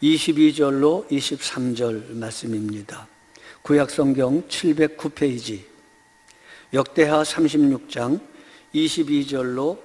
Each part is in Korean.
22절로 23절 말씀입니다. 구약성경 709페이지 역대하 36장 22절로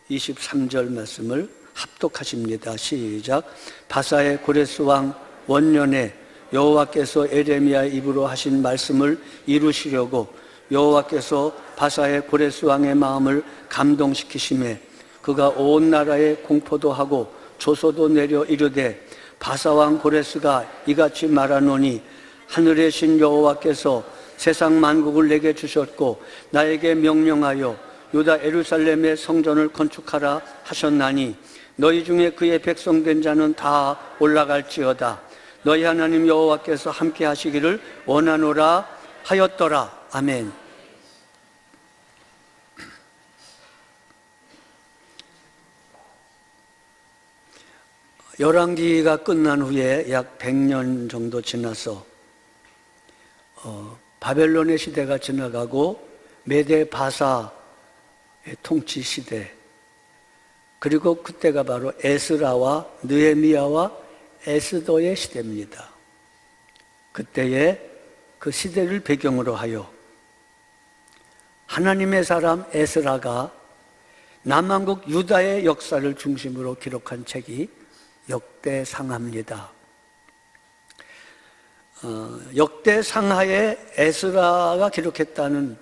23절 말씀을 합독하십니다. 시작. 바사의 고레스 왕 원년에 여호와께서 에레미야의 입으로 하신 말씀을 이루시려고 여호와께서 바사의 고레스 왕의 마음을 감동시키심에 그가 온 나라에 공포도 하고 조소도 내려 이르되 바사 왕 고레스가 이같이 말하노니 하늘의 신 여호와께서 세상 만국을 내게 주셨고 나에게 명령하여 유다 예루살렘의 성전을 건축하라 하셨나니 너희 중에 그의 백성된 자는 다 올라갈지어다. 너희 하나님 여호와께서 함께 하시기를 원하노라 하였더라. 아멘. 열왕기가 끝난 후에 약 100년 정도 지나서 바벨론의 시대가 지나가고 메데 바사의 통치 시대, 그리고 그때가 바로 에스라와 느헤미야와 에스더의 시대입니다. 그때의 그 시대를 배경으로 하여 하나님의 사람 에스라가 남왕국 유다의 역사를 중심으로 기록한 책이 역대상하입니다. 역대상하에 에스라가 기록했다는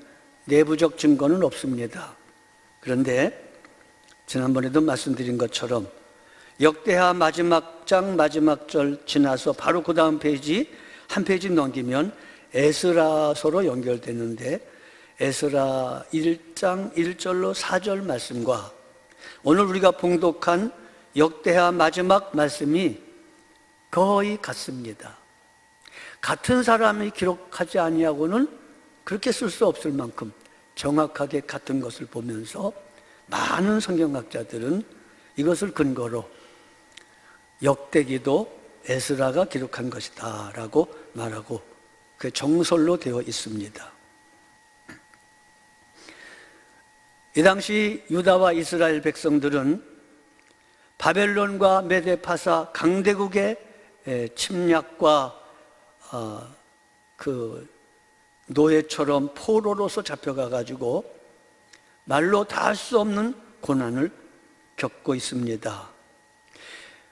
내부적 증거는 없습니다. 그런데 지난번에도 말씀드린 것처럼 역대하 마지막 장 마지막 절 지나서 바로 그 다음 페이지 한 페이지 넘기면 에스라서로 연결되는데 에스라 1장 1절로 4절 말씀과 오늘 우리가 봉독한 역대하 마지막 말씀이 거의 같습니다. 같은 사람이 기록하지 아니하고는 그렇게 쓸 수 없을 만큼 정확하게 같은 것을 보면서 많은 성경학자들은 이것을 근거로 역대기도 에스라가 기록한 것이다 라고 말하고 그 정설로 되어 있습니다. 이 당시 유다와 이스라엘 백성들은 바벨론과 메데파사 강대국의 침략과 그 노예처럼 포로로서 잡혀가 가지고 말로 다 할 수 없는 고난을 겪고 있습니다.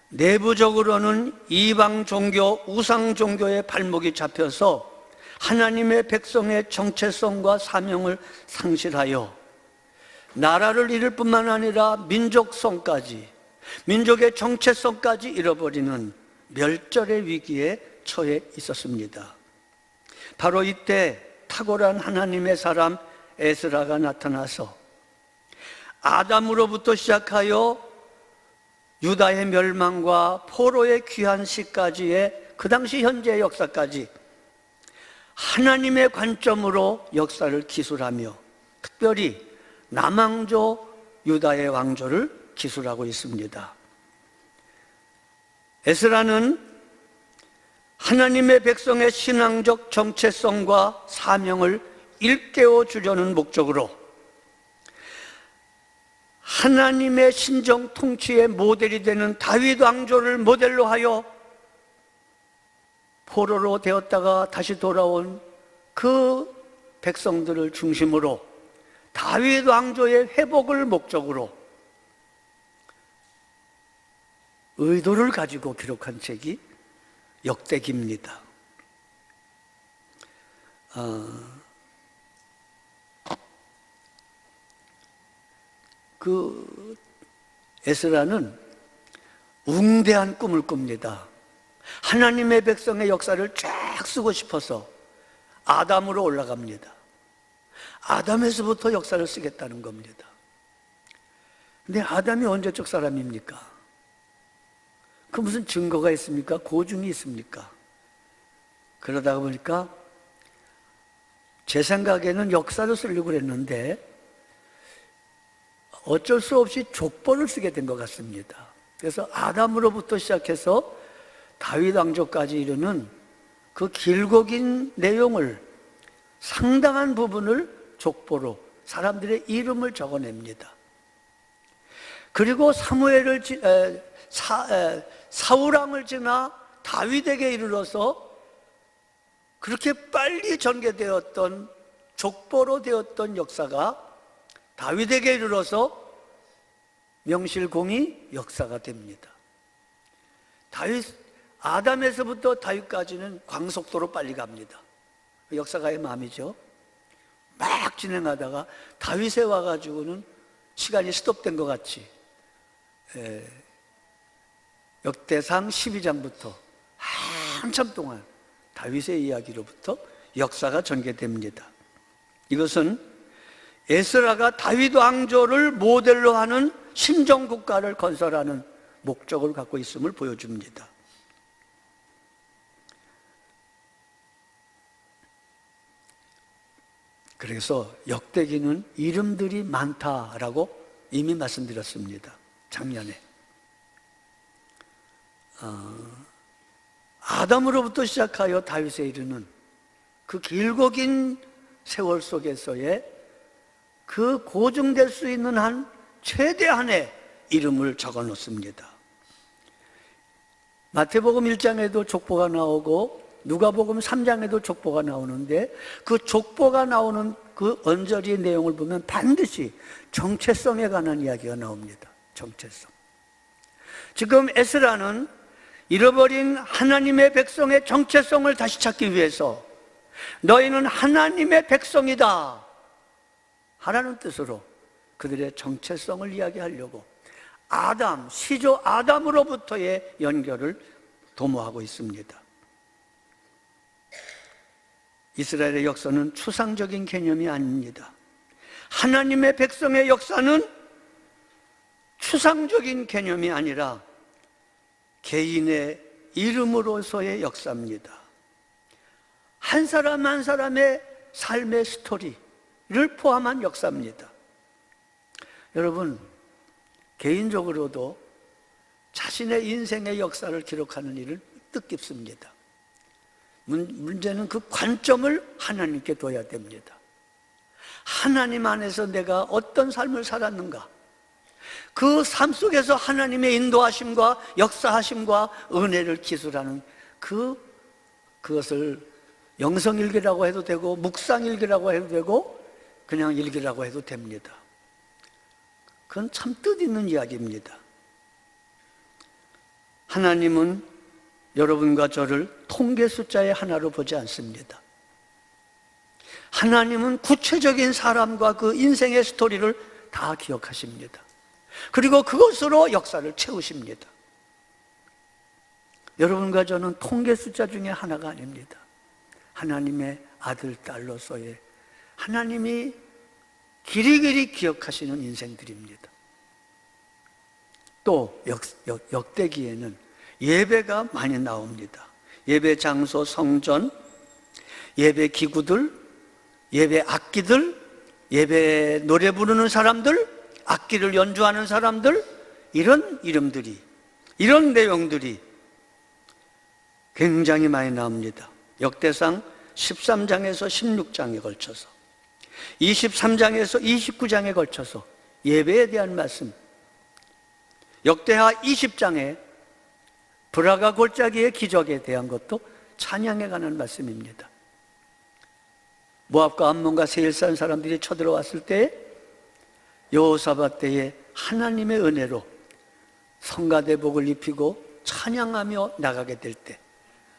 내부적으로는 이방 종교, 우상 종교의 발목이 잡혀서 하나님의 백성의 정체성과 사명을 상실하여 나라를 잃을 뿐만 아니라 민족성까지, 민족의 정체성까지 잃어버리는 멸절의 위기에 처해 있었습니다. 바로 이때 탁월한 하나님의 사람 에스라가 나타나서 아담으로부터 시작하여 유다의 멸망과 포로의 귀한 시까지의 그 당시 현재의 역사까지 하나님의 관점으로 역사를 기술하며 특별히 남왕조 유다의 왕조를 기술하고 있습니다. 에스라는 하나님의 백성의 신앙적 정체성과 사명을 일깨워 주려는 목적으로 하나님의 신정 통치의 모델이 되는 다윗 왕조를 모델로 하여 포로로 되었다가 다시 돌아온 그 백성들을 중심으로 다윗 왕조의 회복을 목적으로 의도를 가지고 기록한 책이 역대기입니다. 그 에스라는 웅대한 꿈을 꿉니다. 하나님의 백성의 역사를 쫙 쓰고 싶어서 아담으로 올라갑니다. 아담에서부터 역사를 쓰겠다는 겁니다. 근데 아담이 언제적 사람입니까? 그 무슨 증거가 있습니까? 고증이 있습니까? 그러다 보니까 제 생각에는 역사를 쓰려고 그랬는데 어쩔 수 없이 족보를 쓰게 된 것 같습니다. 그래서 아담으로부터 시작해서 다윗 왕조까지 이르는 그 길고 긴 내용을 상당한 부분을 족보로 사람들의 이름을 적어냅니다. 그리고 사울 왕을 지나 다윗에게 이르러서 그렇게 빨리 전개되었던, 족보로 되었던 역사가 다윗에게 이르러서 명실공히 역사가 됩니다. 아담에서부터 다윗까지는 광속도로 빨리 갑니다. 역사가의 마음이죠. 막 진행하다가 다윗에 와가지고는 시간이 스톱된 것 같이 역대상 12장부터 한참 동안 다윗의 이야기로부터 역사가 전개됩니다. 이것은 에스라가 다윗 왕조를 모델로 하는 신정국가를 건설하는 목적을 갖고 있음을 보여줍니다. 그래서 역대기는 이름들이 많다라고 이미 말씀드렸습니다. 작년에. 아담으로부터 시작하여 다윗에 이르는 그 길고 긴 세월 속에서의 그 고증될 수 있는 한 최대한의 이름을 적어 놓습니다. 마태복음 1장에도 족보가 나오고 누가복음 3장에도 족보가 나오는데 그 족보가 나오는 그 언저리의 내용을 보면 반드시 정체성에 관한 이야기가 나옵니다. 정체성. 지금 에스라는 잃어버린 하나님의 백성의 정체성을 다시 찾기 위해서 너희는 하나님의 백성이다 하라는 뜻으로 그들의 정체성을 이야기하려고 시조 아담으로부터의 연결을 도모하고 있습니다. 이스라엘의 역사는 추상적인 개념이 아닙니다. 하나님의 백성의 역사는 추상적인 개념이 아니라 개인의 이름으로서의 역사입니다. 한 사람 한 사람의 삶의 스토리를 포함한 역사입니다. 여러분, 개인적으로도 자신의 인생의 역사를 기록하는 일을 뜻깊습니다. 문제는 그 관점을 하나님께 둬야 됩니다. 하나님 안에서 내가 어떤 삶을 살았는가, 그 삶 속에서 하나님의 인도하심과 역사하심과 은혜를 기술하는 그것을 영성일기라고 해도 되고 묵상일기라고 해도 되고 그냥 일기라고 해도 됩니다. 그건 참 뜻있는 이야기입니다. 하나님은 여러분과 저를 통계 숫자의 하나로 보지 않습니다. 하나님은 구체적인 사람과 그 인생의 스토리를 다 기억하십니다. 그리고 그것으로 역사를 채우십니다. 여러분과 저는 통계 숫자 중에 하나가 아닙니다. 하나님의 아들, 딸로서의 하나님이 길이길이 기억하시는 인생들입니다. 또 역대기에는 예배가 많이 나옵니다. 예배 장소, 성전, 예배 기구들, 예배 악기들, 예배 노래 부르는 사람들, 악기를 연주하는 사람들, 이런 이름들이, 이런 내용들이 굉장히 많이 나옵니다. 역대상 13장에서 16장에 걸쳐서 23장에서 29장에 걸쳐서 예배에 대한 말씀, 역대하 20장에 브라가 골짜기의 기적에 대한 것도 찬양에 관한 말씀입니다. 모압과 암몬과 세일 산 사람들이 쳐들어왔을 때 여호사밧 때에 하나님의 은혜로 성가대복을 입히고 찬양하며 나가게 될 때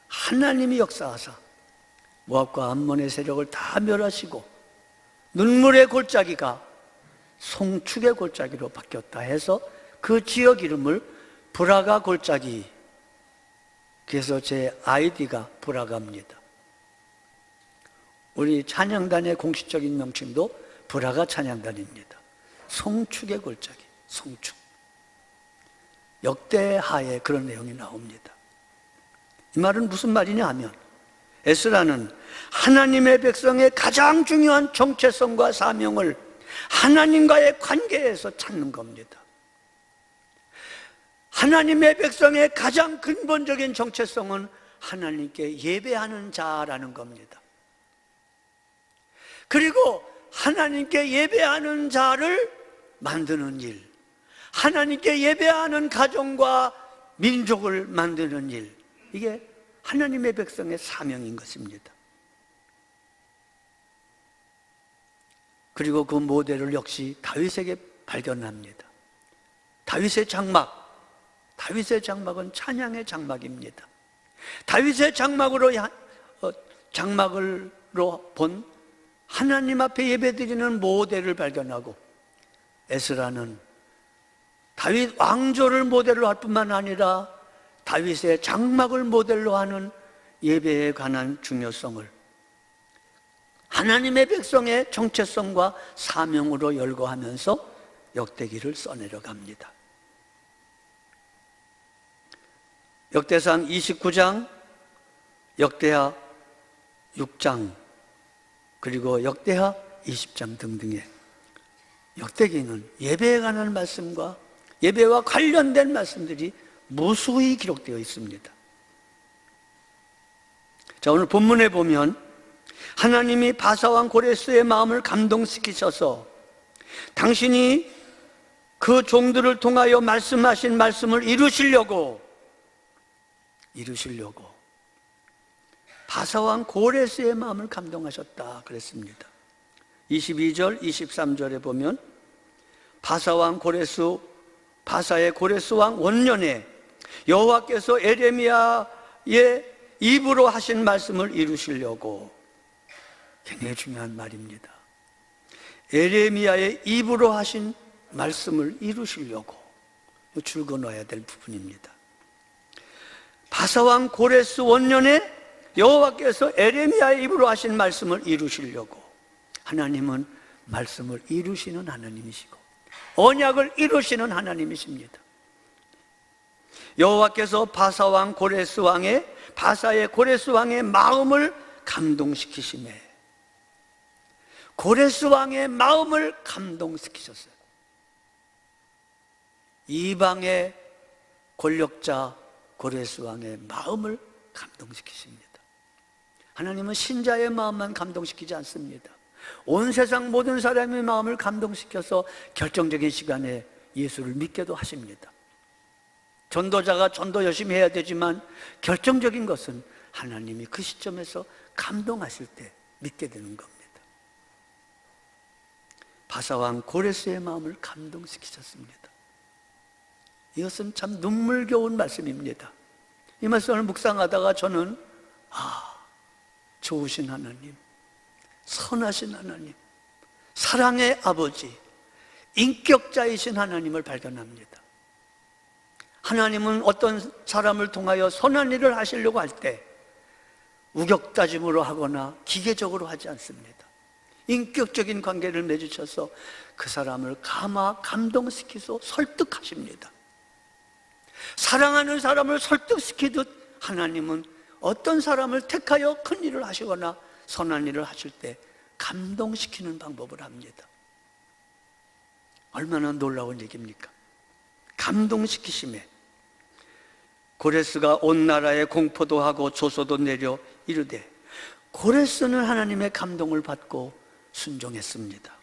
하나님이 역사하사 모압과 암몬의 세력을 다 멸하시고 눈물의 골짜기가 송축의 골짜기로 바뀌었다 해서 그 지역 이름을 브라가 골짜기, 그래서 제 아이디가 브라가입니다. 우리 찬양단의 공식적인 명칭도 브라가 찬양단입니다. 송축의 골짜기, 송축. 역대하에 그런 내용이 나옵니다. 이 말은 무슨 말이냐 하면 에스라는 하나님의 백성의 가장 중요한 정체성과 사명을 하나님과의 관계에서 찾는 겁니다. 하나님의 백성의 가장 근본적인 정체성은 하나님께 예배하는 자라는 겁니다. 그리고 하나님께 예배하는 자를 만드는 일, 하나님께 예배하는 가정과 민족을 만드는 일, 이게 하나님의 백성의 사명인 것입니다. 그리고 그 모델을 역시 다윗에게 발견합니다. 다윗의 장막은 찬양의 장막입니다. 다윗의 장막으로 본 하나님 앞에 예배드리는 모델을 발견하고, 에스라는 다윗 왕조를 모델로 할 뿐만 아니라 다윗의 장막을 모델로 하는 예배에 관한 중요성을 하나님의 백성의 정체성과 사명으로 열거하면서 역대기를 써내려갑니다. 역대상 29장, 역대하 6장, 그리고 역대하 20장 등등의 역대기는 예배에 관한 말씀과 예배와 관련된 말씀들이 무수히 기록되어 있습니다. 자, 오늘 본문에 보면 하나님이 바사왕 고레스의 마음을 감동시키셔서 당신이 그 종들을 통하여 말씀하신 말씀을 이루시려고 바사왕 고레스의 마음을 감동하셨다 그랬습니다. 22절, 23절에 보면 바사의 고레스 왕 원년에 여호와께서 에레미야의 입으로 하신 말씀을 이루시려고. 굉장히 중요한 말입니다. 에레미야의 입으로 하신 말씀을 이루시려고 줄거 넣어야 될 부분입니다. 바사왕 고레스 원년에 여호와께서 에레미야의 입으로 하신 말씀을 이루시려고. 하나님은 말씀을 이루시는 하나님이시고 언약을 이루시는 하나님이십니다. 여호와께서 바사의 고레스 왕의 마음을 감동시키시매, 고레스 왕의 마음을 감동시키셨어요. 이방의 권력자 고레스 왕의 마음을 감동시키십니다. 하나님은 신자의 마음만 감동시키지 않습니다. 온 세상 모든 사람의 마음을 감동시켜서 결정적인 시간에 예수를 믿게도 하십니다. 전도자가 전도 열심히 해야 되지만 결정적인 것은 하나님이 그 시점에서 감동하실 때 믿게 되는 겁니다. 바사왕 고레스의 마음을 감동시키셨습니다. 이것은 참 눈물겨운 말씀입니다. 이 말씀을 묵상하다가 저는 좋으신 하나님, 선하신 하나님, 사랑의 아버지, 인격자이신 하나님을 발견합니다. 하나님은 어떤 사람을 통하여 선한 일을 하시려고 할 때 우격다짐으로 하거나 기계적으로 하지 않습니다. 인격적인 관계를 맺으셔서 그 사람을 감동시키소 설득하십니다. 사랑하는 사람을 설득시키듯 하나님은 어떤 사람을 택하여 큰 일을 하시거나 선한 일을 하실 때 감동시키는 방법을 합니다. 얼마나 놀라운 얘기입니까? 감동시키심에 고레스가 온 나라에 공포도 하고 조소도 내려 이르되, 고레스는 하나님의 감동을 받고 순종했습니다.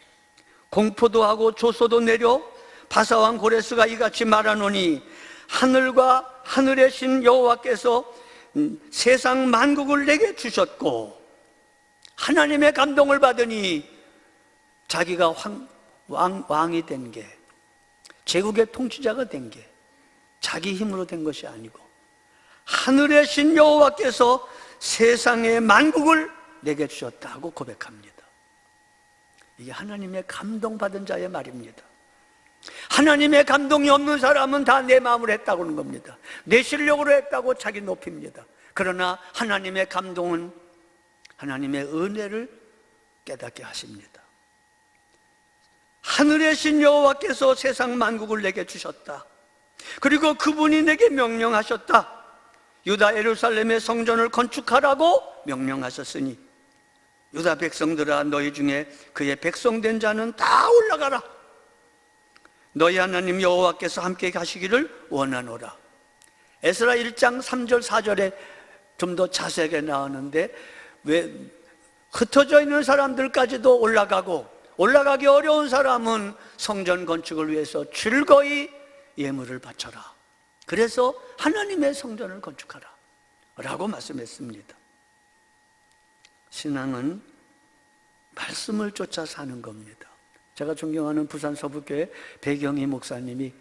공포도 하고 조소도 내려 바사왕 고레스가 이같이 말하노니, 하늘과 하늘의 신 여호와께서 세상 만국을 내게 주셨고, 하나님의 감동을 받으니 자기가 왕이 된 게, 제국의 통치자가 된 게 자기 힘으로 된 것이 아니고 하늘의 신 여호와께서 세상의 만국을 내게 주셨다고 고백합니다. 이게 하나님의 감동받은 자의 말입니다. 하나님의 감동이 없는 사람은 다 내 마음으로 했다고 하는 겁니다. 내 실력으로 했다고 자기 높입니다. 그러나 하나님의 감동은 하나님의 은혜를 깨닫게 하십니다. 하늘의 신 여호와께서 세상 만국을 내게 주셨다. 그리고 그분이 내게 명령하셨다. 유다 예루살렘의 성전을 건축하라고 명령하셨으니, 유다 백성들아, 너희 중에 그의 백성된 자는 다 올라가라. 너희 하나님 여호와께서 함께 가시기를 원하노라. 에스라 1장 3절 4절에 좀 더 자세하게 나오는데, 왜 흩어져 있는 사람들까지도 올라가기 어려운 사람은 성전 건축을 위해서 즐거이 예물을 바쳐라. 그래서 하나님의 성전을 건축하라. 라고 말씀했습니다. 신앙은 말씀을 쫓아 사는 겁니다. 제가 존경하는 부산 서북교회 배경희 목사님이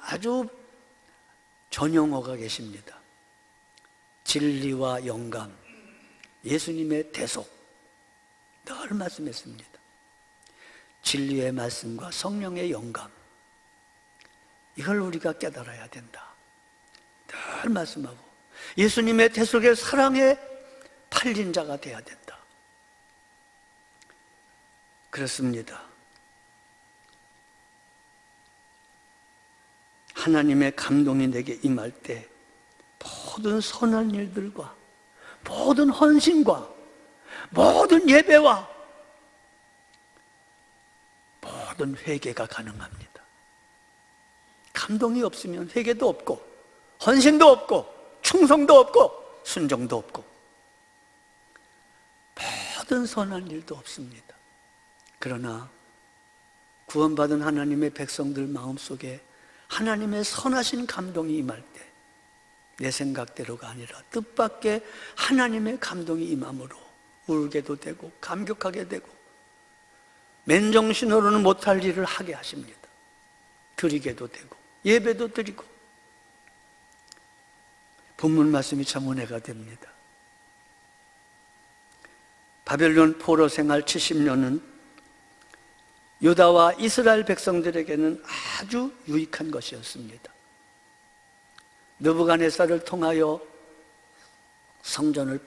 아주 전용어가 계십니다. 진리와 영감, 예수님의 대속, 늘 말씀했습니다. 진리의 말씀과 성령의 영감, 이걸 우리가 깨달아야 된다. 늘 말씀하고 예수님의 대속의 사랑에 팔린 자가 되어야 된다. 그렇습니다. 하나님의 감동이 내게 임할 때 모든 선한 일들과 모든 헌신과 모든 예배와 모든 회개가 가능합니다. 감동이 없으면 회개도 없고 헌신도 없고 충성도 없고 순종도 없고 모든 선한 일도 없습니다. 그러나 구원받은 하나님의 백성들 마음속에 하나님의 선하신 감동이 임할 때 내 생각대로가 아니라 뜻밖의 하나님의 감동이 임함으로 울게도 되고 감격하게 되고 맨정신으로는 못할 일을 하게 하십니다. 드리게도 되고 예배도 드리고 본문 말씀이 참 은혜가 됩니다. 바벨론 포로 생활 70년은 유다와 이스라엘 백성들에게는 아주 유익한 것이었습니다. 느부갓네살을 통하여 성전을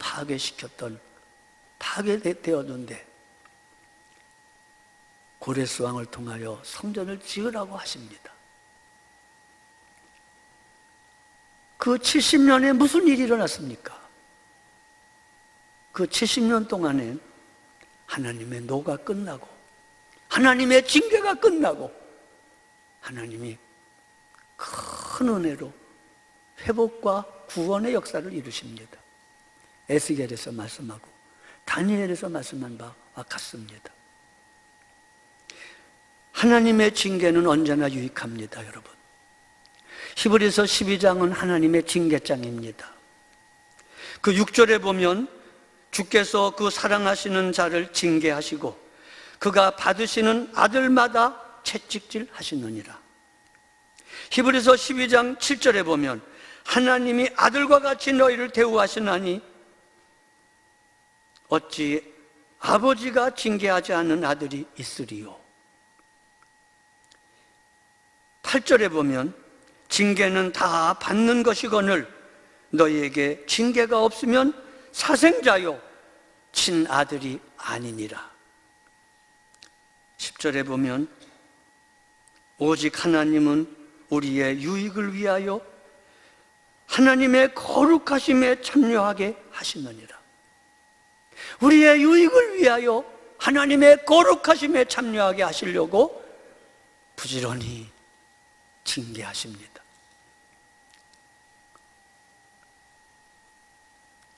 파괴되었는데 고레스 왕을 통하여 성전을 지으라고 하십니다. 그 70년에 무슨 일이 일어났습니까? 그 70년 동안에 하나님의 노가 끝나고 하나님의 징계가 끝나고 하나님이 큰 은혜로 회복과 구원의 역사를 이루십니다. 에스겔에서 말씀하고 다니엘에서 말씀한 바와 같습니다. 하나님의 징계는 언제나 유익합니다, 여러분. 히브리서 12장은 하나님의 징계장입니다. 그 6절에 보면 주께서 그 사랑하시는 자를 징계하시고 그가 받으시는 아들마다 채찍질 하시느니라. 히브리서 12장 7절에 보면 하나님이 아들과 같이 너희를 대우하시나니 어찌 아버지가 징계하지 않는 아들이 있으리요. 8절에 보면 징계는 다 받는 것이거늘 너희에게 징계가 없으면 사생자요 친아들이 아니니라. 10절에 보면 오직 하나님은 우리의 유익을 위하여 하나님의 거룩하심에 참여하게 하시느니라. 우리의 유익을 위하여 하나님의 거룩하심에 참여하게 하시려고 부지런히 징계하십니다.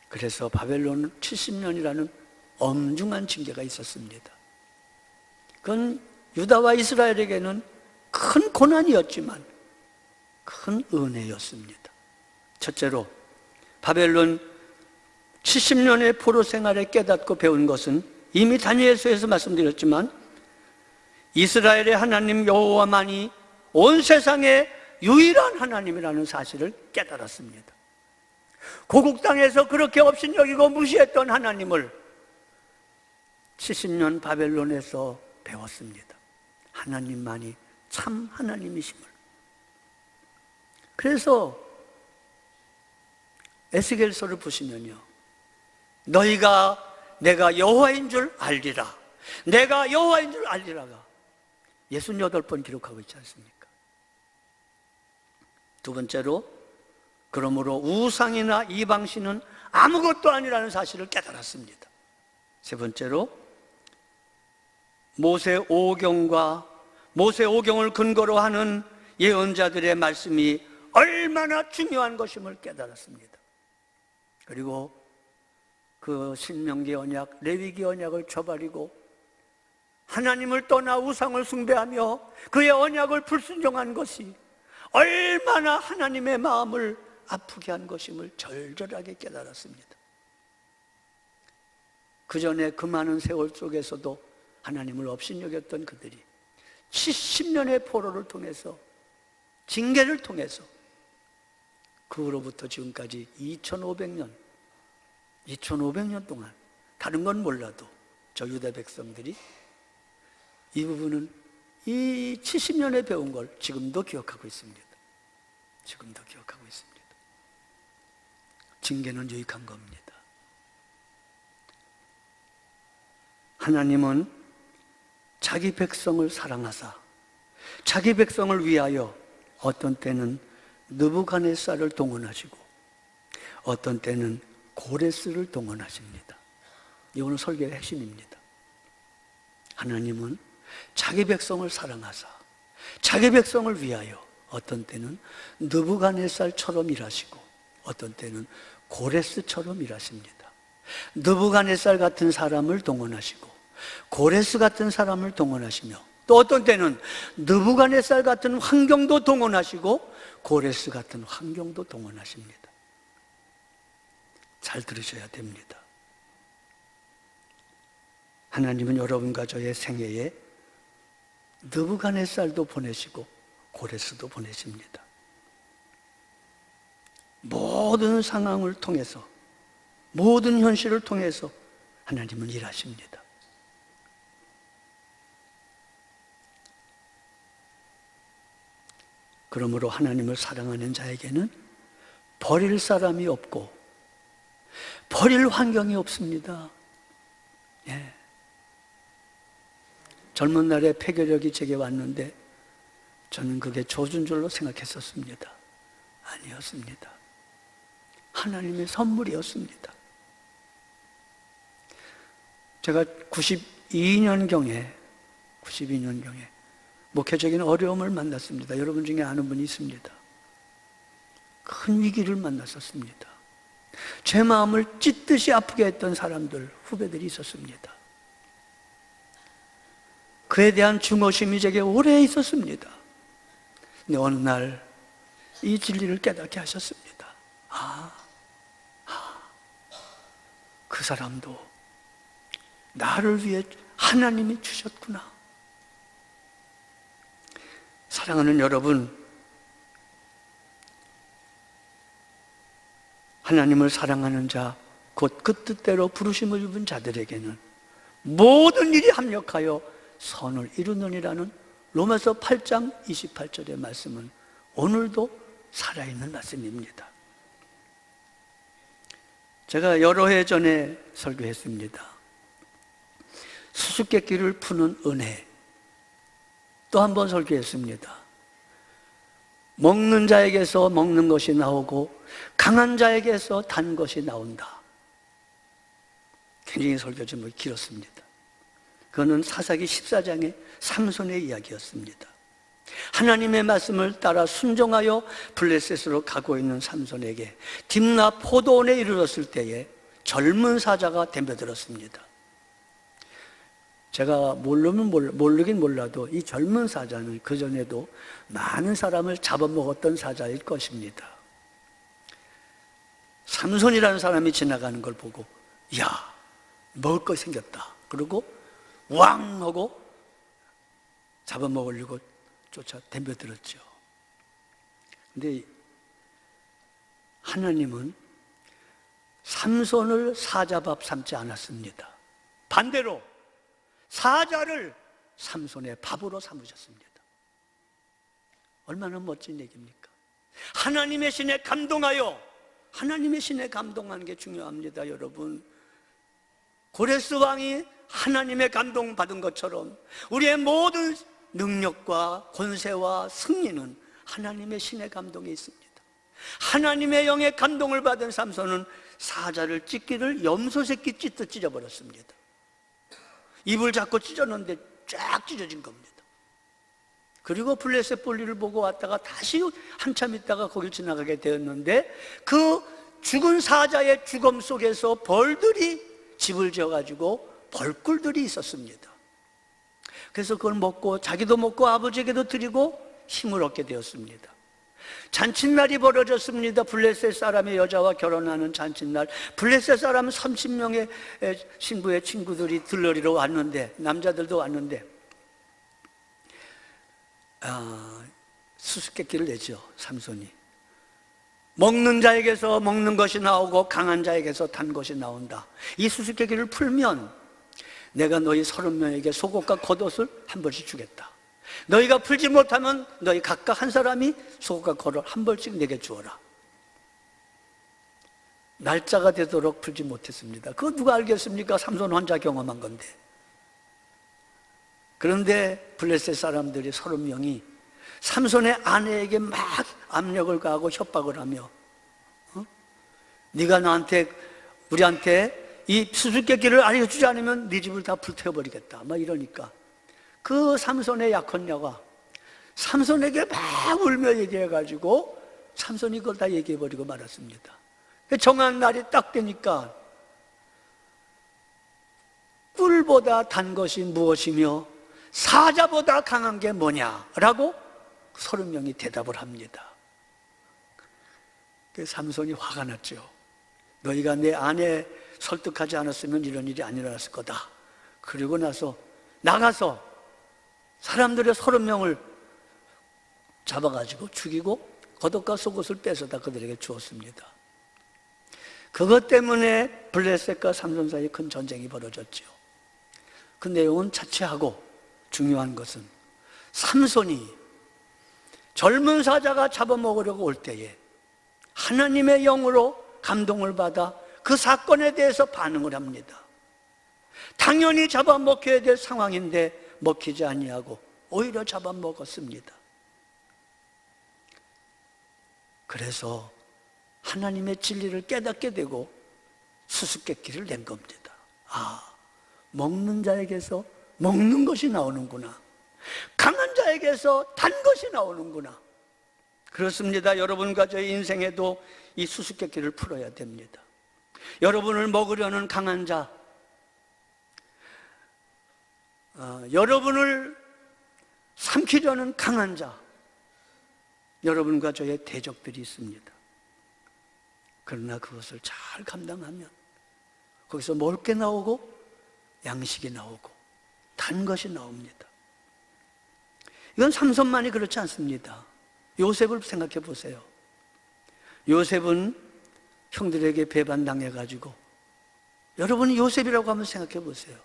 그래서 바벨론 70년이라는 엄중한 징계가 있었습니다. 그건 유다와 이스라엘에게는 큰 고난이었지만 큰 은혜였습니다. 첫째로 바벨론 70년의 포로 생활에 깨닫고 배운 것은 이미 다니엘서에서 말씀드렸지만 이스라엘의 하나님 여호와만이 온 세상의 유일한 하나님이라는 사실을 깨달았습니다. 고국 땅에서 그렇게 업신여기고 무시했던 하나님을 70년 바벨론에서 배웠습니다. 하나님만이 참 하나님이심을. 그래서 에스겔서를 보시면요, 너희가 내가 여호와인 줄 알리라, 내가 여호와인 줄 알리라가 68번 기록하고 있지 않습니까? 두 번째로, 그러므로 우상이나 이방신은 아무것도 아니라는 사실을 깨달았습니다. 세 번째로, 모세오경과 모세오경을 근거로 하는 예언자들의 말씀이 얼마나 중요한 것임을 깨달았습니다. 그리고 그 신명기 언약, 레위기 언약을 저버리고 하나님을 떠나 우상을 숭배하며 그의 언약을 불순종한 것이 얼마나 하나님의 마음을 아프게 한 것임을 절절하게 깨달았습니다. 그 전에 그 많은 세월 속에서도 하나님을 업신여겼던 그들이 70년의 포로를 통해서, 징계를 통해서, 그 후로부터 지금까지 2500년 동안 다른 건 몰라도 저 유다 백성들이 이 부분은 이 70년에 배운 걸 지금도 기억하고 있습니다. 지금도 기억하고 있습니다. 징계는 유익한 겁니다. 하나님은 자기 백성을 사랑하사 자기 백성을 위하여 어떤 때는 느부갓네살을 동원하시고 어떤 때는 고레스를 동원하십니다. 이거는 설교의 핵심입니다. 하나님은 자기 백성을 사랑하사 자기 백성을 위하여 어떤 때는 느부갓네살처럼 일하시고 어떤 때는 고레스처럼 일하십니다. 느부갓네살 같은 사람을 동원하시고 고레스 같은 사람을 동원하시며 또 어떤 때는 느부갓네살 같은 환경도 동원하시고 고레스 같은 환경도 동원하십니다. 잘 들으셔야 됩니다. 하나님은 여러분과 저의 생애에 느부갓네살도 보내시고 고레스도 보내십니다. 모든 상황을 통해서, 모든 현실을 통해서 하나님은 일하십니다. 그러므로 하나님을 사랑하는 자에게는 버릴 사람이 없고 버릴 환경이 없습니다. 예. 젊은 날에 폐교력이 제게 왔는데 저는 그게 조준 줄로 생각했었습니다. 아니었습니다. 하나님의 선물이었습니다. 제가 92년경에 목회적인 어려움을 만났습니다. 여러분 중에 아는 분이 있습니다. 큰 위기를 만났었습니다. 제 마음을 찢듯이 아프게 했던 사람들, 후배들이 있었습니다. 그에 대한 중어심이 제게 오래 있었습니다. 근데 어느 날 이 진리를 깨닫게 하셨습니다. 그 사람도 나를 위해 하나님이 주셨구나. 사랑하는 여러분, 하나님을 사랑하는 자, 곧 그 뜻대로 부르심을 입은 자들에게는 모든 일이 합력하여 선을 이루느니라는 로마서 8장 28절의 말씀은 오늘도 살아있는 말씀입니다. 제가 여러 해 전에 설교했습니다. 수수께끼를 푸는 은혜. 또 한 번 설교했습니다. 먹는 자에게서 먹는 것이 나오고 강한 자에게서 단 것이 나온다. 굉장히 설교 제목이 길었습니다. 그거는 사사기 14장의 삼손의 이야기였습니다. 하나님의 말씀을 따라 순종하여 블레셋으로 가고 있는 삼손에게 딥나 포도원에 이르렀을 때에 젊은 사자가 덤벼들었습니다. 제가 모르긴 몰라도 이 젊은 사자는 그전에도 많은 사람을 잡아먹었던 사자일 것입니다. 삼손이라는 사람이 지나가는 걸 보고 야, 먹을 거 생겼다. 그리고 왕 하고 잡아먹으려고 쫓아 덤벼들었죠. 근데 하나님은 삼손을 사자밥 삼지 않았습니다. 반대로 사자를 삼손의 밥으로 삼으셨습니다. 얼마나 멋진 얘기입니까? 하나님의 신에 감동하여, 하나님의 신에 감동하는 게 중요합니다. 여러분, 고레스 왕이 하나님의 감동받은 것처럼 우리의 모든 능력과 권세와 승리는 하나님의 신의 감동이 있습니다. 하나님의 영의 감동을 받은 삼손은 사자를 찢기를 염소 새끼 찢듯 찢어버렸습니다. 입을 잡고 찢었는데 쫙 찢어진 겁니다. 그리고 블레셋 볼일을 보고 왔다가 다시 한참 있다가 거길 지나가게 되었는데 그 죽은 사자의 죽음 속에서 벌들이 집을 지어가지고 벌꿀들이 있었습니다. 그래서 그걸 먹고 자기도 먹고 아버지에게도 드리고 힘을 얻게 되었습니다. 잔칫날이 벌어졌습니다. 블레셋 사람의 여자와 결혼하는 잔칫날. 블레셋 사람은 30명의 신부의 친구들이 들러리러 왔는데, 남자들도 왔는데 수수께끼를 내죠. 삼손이 먹는 자에게서 먹는 것이 나오고 강한 자에게서 단 것이 나온다. 이 수수께끼를 풀면 내가 너희 30명에게 속옷과 겉옷을 한 벌씩 주겠다. 너희가 풀지 못하면 너희 각각 한 사람이 속옷과 겉옷 한 벌씩 내게 주어라. 날짜가 되도록 풀지 못했습니다. 그거 누가 알겠습니까? 삼손 혼자 경험한 건데. 그런데 블레셋 사람들이 30명이 삼손의 아내에게 막 압력을 가하고 협박을 하며 네가 우리한테 이 수수께끼를 알려주지 않으면 네 집을 다 불태워버리겠다 막 이러니까 그 삼손의 약혼녀가 삼손에게 막 울며 얘기해가지고 삼손이 그걸 다 얘기해버리고 말았습니다. 정한 날이 딱 되니까 꿀보다 단 것이 무엇이며 사자보다 강한 게 뭐냐라고 30명이 대답을 합니다. 그 삼손이 화가 났죠. 너희가 내 아내 설득하지 않았으면 이런 일이 안 일어났을 거다. 그리고 나가서 사람들의 30명을 잡아가지고 죽이고 겉옷과 속옷을 뺏어다 그들에게 주었습니다. 그것 때문에 블레셋과 삼손 사이에 큰 전쟁이 벌어졌죠. 그 내용은 차치하고 중요한 것은 삼손이 젊은 사자가 잡아먹으려고 올 때에 하나님의 영으로 감동을 받아 그 사건에 대해서 반응을 합니다. 당연히 잡아먹혀야 될 상황인데 먹히지 아니하고 오히려 잡아먹었습니다. 그래서 하나님의 진리를 깨닫게 되고 수수께끼를 낸 겁니다. 먹는 자에게서 먹는 것이 나오는구나. 강한 자에게서 단 것이 나오는구나. 그렇습니다. 여러분과 저의 인생에도 이 수수께끼를 풀어야 됩니다. 여러분을 먹으려는 강한 자, 여러분을 삼키려는 강한 자, 여러분과 저의 대적들이 있습니다. 그러나 그것을 잘 감당하면 거기서 먹을 게 나오고 양식이 나오고 단 것이 나옵니다. 이건 삼손만이 그렇지 않습니다. 요셉을 생각해 보세요. 요셉은 형들에게 배반당해가지고, 여러분이 요셉이라고 한번 생각해 보세요.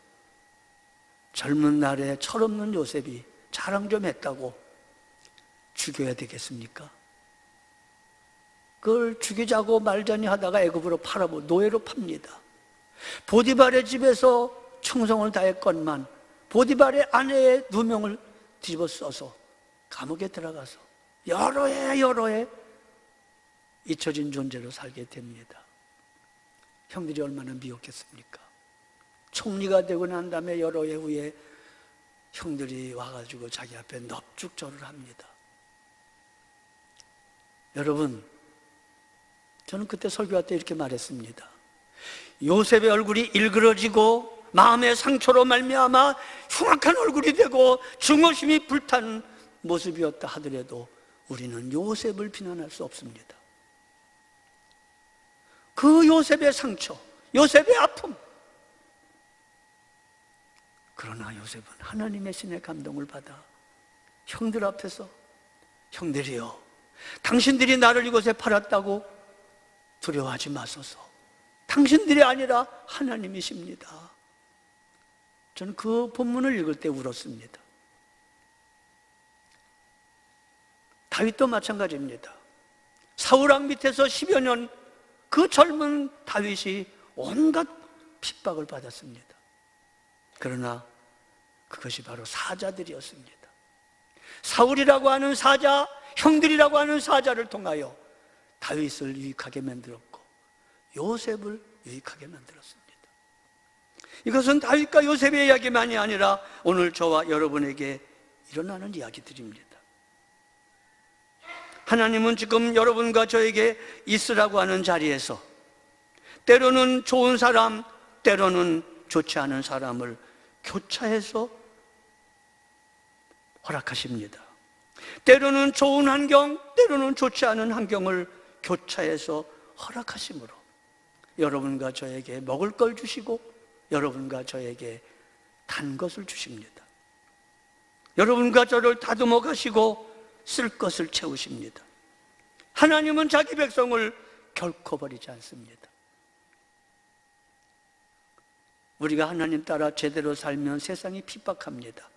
젊은 날에 철없는 요셉이 자랑 좀 했다고 죽여야 되겠습니까? 그걸 죽이자고 말자니 하다가 애굽으로 노예로 팝니다. 보디발의 집에서 충성을 다했건만 보디발의 아내의 누명을 뒤집어 써서 감옥에 들어가서 여러 해 잊혀진 존재로 살게 됩니다. 형들이 얼마나 미웠겠습니까? 총리가 되고 난 다음에 여러 해 후에 형들이 와가지고 자기 앞에 넙죽절을 합니다. 여러분, 저는 그때 설교할 때 이렇게 말했습니다. 요셉의 얼굴이 일그러지고 마음의 상처로 말미암아 흉악한 얼굴이 되고 증오심이 불탄 모습이었다 하더라도 우리는 요셉을 비난할 수 없습니다. 그 요셉의 상처, 요셉의 아픔, 그러나 요셉은 하나님의 신의 감동을 받아 형들 앞에서 형들이여, 당신들이 나를 이곳에 팔았다고 두려워하지 마소서. 당신들이 아니라 하나님이십니다. 저는 그 본문을 읽을 때 울었습니다. 다윗도 마찬가지입니다. 사울왕 밑에서 10여 년 그 젊은 다윗이 온갖 핍박을 받았습니다. 그러나 그것이 바로 사자들이었습니다. 사울이라고 하는 사자, 형들이라고 하는 사자를 통하여 다윗을 유익하게 만들었고 요셉을 유익하게 만들었습니다. 이것은 다윗과 요셉의 이야기만이 아니라 오늘 저와 여러분에게 일어나는 이야기들입니다. 하나님은 지금 여러분과 저에게 있으라고 하는 자리에서 때로는 좋은 사람, 때로는 좋지 않은 사람을 교차해서 허락하십니다. 때로는 좋은 환경, 때로는 좋지 않은 환경을 교차해서 허락하심으로 여러분과 저에게 먹을 걸 주시고 여러분과 저에게 단 것을 주십니다. 여러분과 저를 다듬어 가시고 쓸 것을 채우십니다. 하나님은 자기 백성을 결코 버리지 않습니다. 우리가 하나님 따라 제대로 살면 세상이 핍박합니다.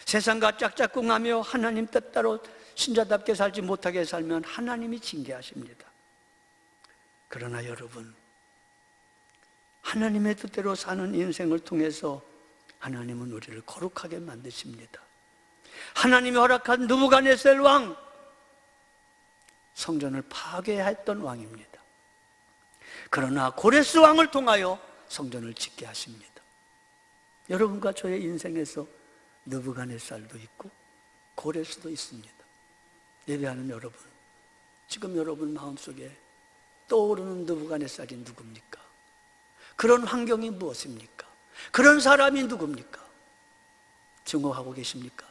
세상과 짝짝꿍하며 하나님 뜻대로 신자답게 살지 못하게 살면 하나님이 징계하십니다. 그러나 여러분, 하나님의 뜻대로 사는 인생을 통해서 하나님은 우리를 거룩하게 만드십니다. 하나님이 허락한 느부갓네살 왕, 성전을 파괴했던 왕입니다. 그러나 고레스 왕을 통하여 성전을 짓게 하십니다. 여러분과 저의 인생에서 느부갓네살도 있고 고레스도 있습니다. 예배하는 여러분, 지금 여러분 마음속에 떠오르는 느부갓네살이 누굽니까? 그런 환경이 무엇입니까? 그런 사람이 누굽니까? 증오하고 계십니까?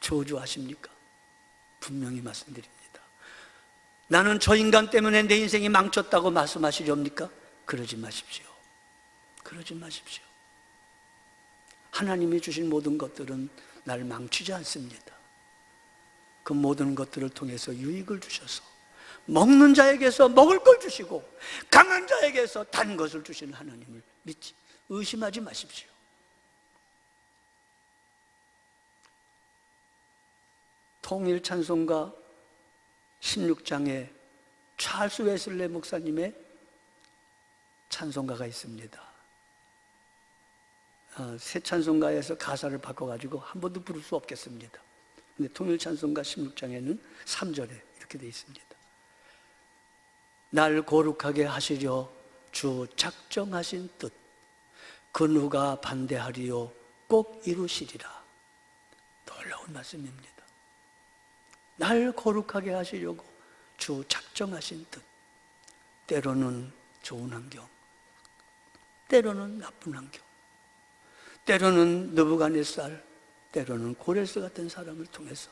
저주하십니까? 분명히 말씀드립니다. 나는 저 인간 때문에 내 인생이 망쳤다고 말씀하시렵니까? 그러지 마십시오. 그러지 마십시오. 하나님이 주신 모든 것들은 날 망치지 않습니다. 그 모든 것들을 통해서 유익을 주셔서 먹는 자에게서 먹을 걸 주시고 강한 자에게서 단 것을 주시는 하나님을 믿지, 의심하지 마십시오. 통일 찬송가 16장에 찰스 웨슬레 목사님의 찬송가가 있습니다. 새 찬송가에서 가사를 바꿔가지고 한 번도 부를 수 없겠습니다. 근데 통일 찬송가 16장에는 3절에 이렇게 되어 있습니다. 날 거룩하게 하시려 주 작정하신 뜻, 그 누가 반대하리요 꼭 이루시리라. 놀라운 말씀입니다. 날 거룩하게 하시려고 주 작정하신 뜻, 때로는 좋은 환경, 때로는 나쁜 환경, 때로는 느부갓네살, 때로는 고레스 같은 사람을 통해서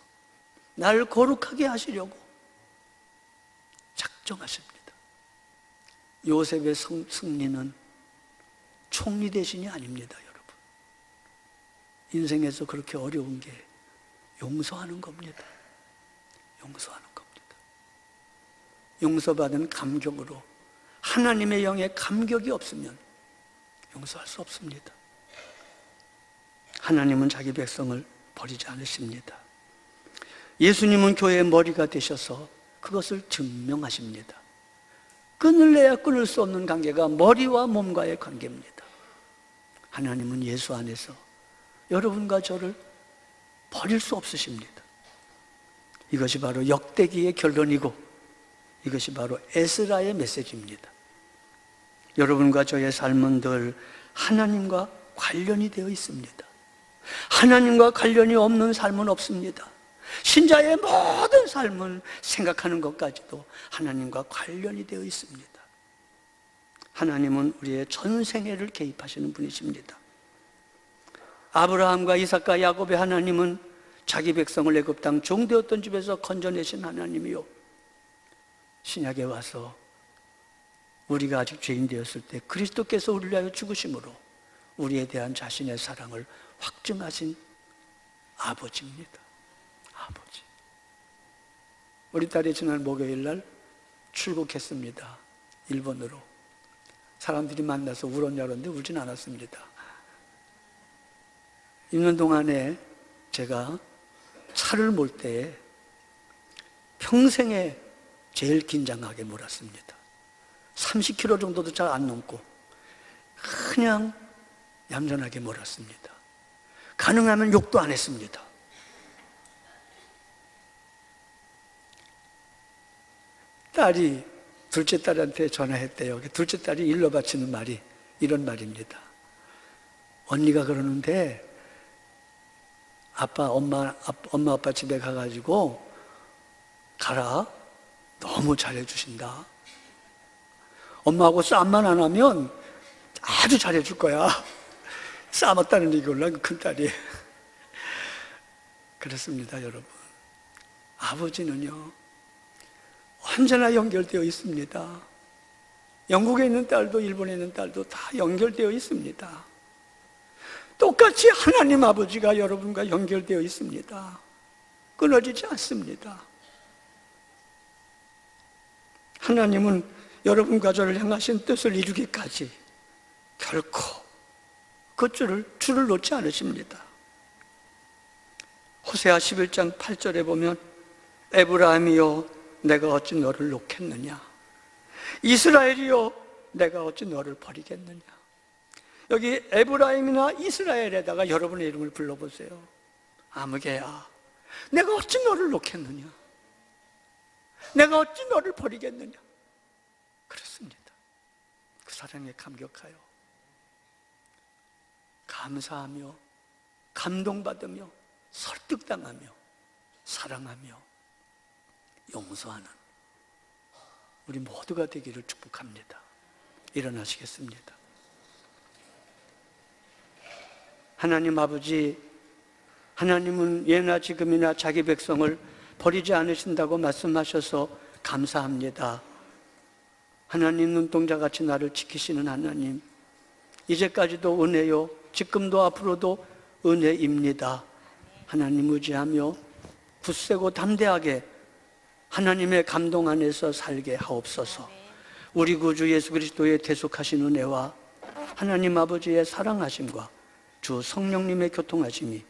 날 거룩하게 하시려고 작정하십니다. 요셉의 승리는 총리 대신이 아닙니다, 여러분. 인생에서 그렇게 어려운 게 용서하는 겁니다. 용서하는 겁니다. 용서받은 감격으로 하나님의 영에 감격이 없으면 용서할 수 없습니다. 하나님은 자기 백성을 버리지 않으십니다. 예수님은 교회의 머리가 되셔서 그것을 증명하십니다. 끊을래야 끊을 수 없는 관계가 머리와 몸과의 관계입니다. 하나님은 예수 안에서 여러분과 저를 버릴 수 없으십니다. 이것이 바로 역대기의 결론이고 이것이 바로 에스라의 메시지입니다. 여러분과 저의 삶은 늘 하나님과 관련이 되어 있습니다. 하나님과 관련이 없는 삶은 없습니다. 신자의 모든 삶은 생각하는 것까지도 하나님과 관련이 되어 있습니다. 하나님은 우리의 전생애를 개입하시는 분이십니다. 아브라함과 이삭과 야곱의 하나님은 자기 백성을 애굽 땅 종되었던 집에서 건져내신 하나님이요, 신약에 와서 우리가 아직 죄인 되었을 때 그리스도께서 우리를 위하여 죽으심으로 우리에 대한 자신의 사랑을 확증하신 아버지입니다. 아버지. 우리 딸이 지난 목요일 날 출국했습니다. 일본으로. 사람들이 만나서 울었냐 그러는데 울진 않았습니다. 있는 동안에 제가 차를 몰 때에 평생에 제일 긴장하게 몰았습니다. 30km 정도도 잘 안 넘고 그냥 얌전하게 몰았습니다. 가능하면 욕도 안 했습니다. 딸이 둘째 딸한테 전화했대요. 둘째 딸이 일러 바치는 말이 이런 말입니다. 언니가 그러는데 엄마 아빠 집에 가가지고 가라. 너무 잘해주신다. 엄마하고 싸움만 안 하면 아주 잘해줄 거야. 싸웠다는 얘기 올라 큰딸이. 그렇습니다, 여러분. 아버지는요, 언제나 연결되어 있습니다. 영국에 있는 딸도 일본에 있는 딸도 다 연결되어 있습니다. 똑같이 하나님 아버지가 여러분과 연결되어 있습니다. 끊어지지 않습니다. 하나님은 여러분과 저를 향하신 뜻을 이루기까지 결코 그 줄을 놓지 않으십니다. 호세아 11장 8절에 보면 에브라임이여 내가 어찌 너를 놓겠느냐, 이스라엘이여 내가 어찌 너를 버리겠느냐. 여기 에브라임이나 이스라엘에다가 여러분의 이름을 불러보세요. 아무개야 내가 어찌 너를 놓겠느냐, 내가 어찌 너를 버리겠느냐. 그렇습니다. 그 사랑에 감격하여 감사하며 감동받으며 설득당하며 사랑하며 용서하는 우리 모두가 되기를 축복합니다. 일어나시겠습니다. 하나님 아버지, 하나님은 예나 지금이나 자기 백성을 버리지 않으신다고 말씀하셔서 감사합니다. 하나님 눈동자같이 나를 지키시는 하나님, 이제까지도 은혜요, 지금도 앞으로도 은혜입니다. 하나님 의지하며 굳세고 담대하게 하나님의 감동 안에서 살게 하옵소서. 우리 구주 예수 그리스도의 대속하신 은혜와 하나님 아버지의 사랑하심과 주 성령님의 교통하심이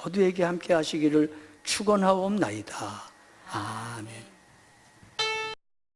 모두에게 함께 하시기를 축원하옵나이다. 아멘.